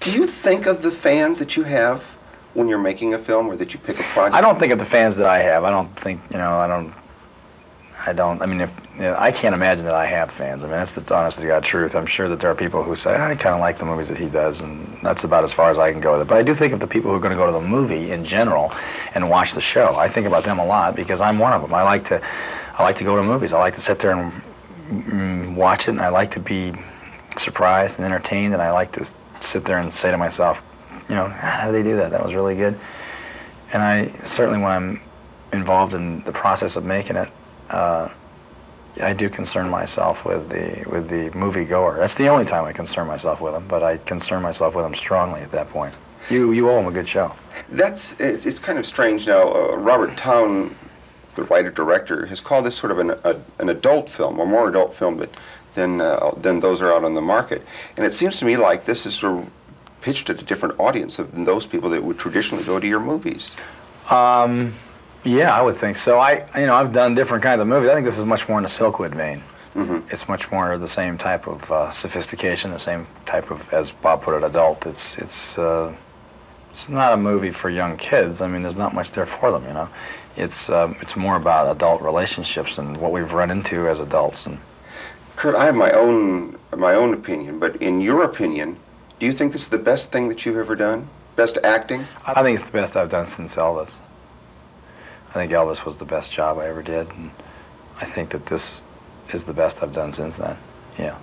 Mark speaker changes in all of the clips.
Speaker 1: Do you think of the fans that you have when you're making a film, or that you pick a project?
Speaker 2: I don't think of the fans that I have. I don't think, I mean, I can't imagine that I have fans. I mean, that's the honest to God truth. I'm sure that there are people who say, I kind of like the movies that he does, and that's about as far as I can go with it. But I do think of the people who are going to go to the movie in general and watch the show. I think about them a lot because I'm one of them. I like to go to movies. I like to sit there and watch it, and I like to be surprised and entertained, and I like to sit there and say to myself, how did they do that? That was really good. And I certainly, when I'm involved in the process of making it, I do concern myself with the moviegoer. That's the only time I concern myself with them, but I concern myself with them strongly at that point. You owe them a good show.
Speaker 1: It's kind of strange now. Robert Towne, the writer-director, has called this sort of an adult film, or more adult film than those are out on the market. And it seems to me like this is sort of pitched at a different audience than those people that would traditionally go to your movies.
Speaker 2: Yeah, I would think so. I've done different kinds of movies. I think this is much more in the Silkwood vein. Mm-hmm. It's much more the same type of sophistication, the same type of, as Bob put it, adult. It's not a movie for young kids. I mean, there's not much there for them, It's more about adult relationships and what we've run into as adults. And
Speaker 1: Kurt, I have my own opinion, but in your opinion, do you think this is the best thing that you've ever done? Best acting?
Speaker 2: I think it's the best I've done since Elvis. I think Elvis was the best job I ever did, and I think that this is the best I've done since then. Yeah.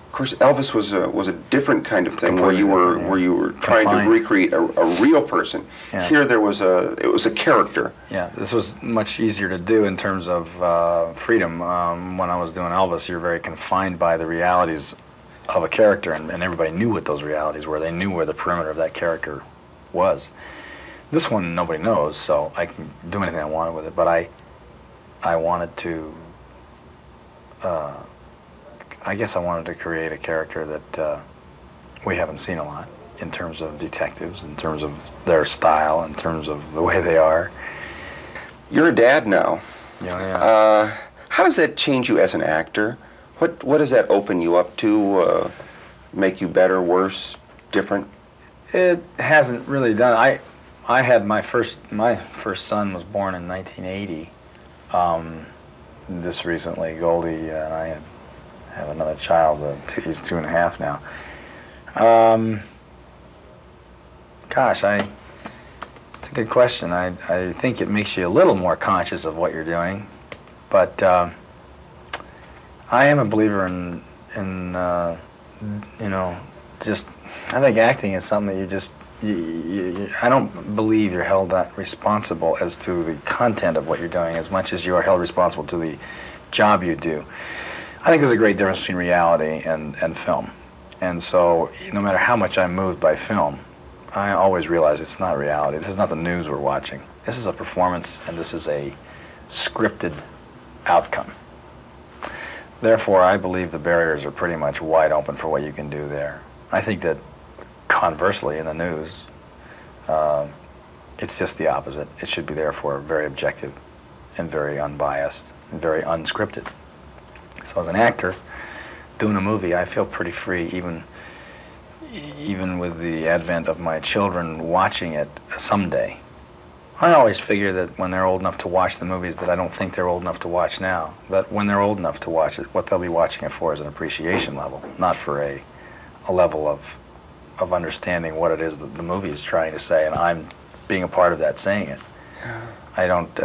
Speaker 1: Of course, Elvis was a different kind of thing, where you were trying to recreate a real person.
Speaker 2: Yeah.
Speaker 1: Here, it was a character.
Speaker 2: Yeah, this was much easier to do in terms of freedom. When I was doing Elvis, you're very confined by the realities of a character, and everybody knew what those realities were. They knew where the perimeter of that character was. This one, nobody knows, so I can do anything I wanted with it, but I wanted to, I guess I wanted to create a character that we haven't seen a lot in terms of detectives, in terms of their style, in terms of the way they are.
Speaker 1: You're a dad now.
Speaker 2: Yeah.
Speaker 1: How does that change you as an actor? What does that open you up to, make you better, worse, different?
Speaker 2: It hasn't really done. I had my first son was born in 1980. Just recently, Goldie and I have another child. He's 2.5 now. Gosh, it's a good question. I think it makes you a little more conscious of what you're doing, but I am a believer in just, I think acting is something that you just, I don't believe you're held that responsible as to the content of what you're doing as much as you are held responsible to the job you do. I think there's a great difference between reality and film. And so no matter how much I'm moved by film, I always realize it's not reality. This is not the news we're watching. This is a performance, and this is a scripted outcome. Therefore, I believe the barriers are pretty much wide open for what you can do there. I think that conversely, in the news, it's just the opposite. It should be therefore very objective and very unbiased and very unscripted. So as an actor, doing a movie, I feel pretty free, even with the advent of my children watching it someday. I always figure that when they're old enough to watch the movies that I don't think they're old enough to watch now, that when they're old enough to watch it, what they'll be watching it for is an appreciation level, not for a level of understanding what it is that the movie is trying to say, and I'm being a part of that saying it.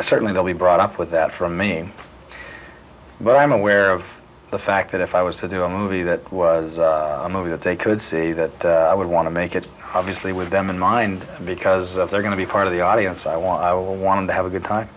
Speaker 2: Certainly they'll be brought up with that from me, but I'm aware of the fact that if I was to do a movie that was a movie that they could see, that I would want to make it obviously with them in mind, because if they're going to be part of the audience, I want them to have a good time.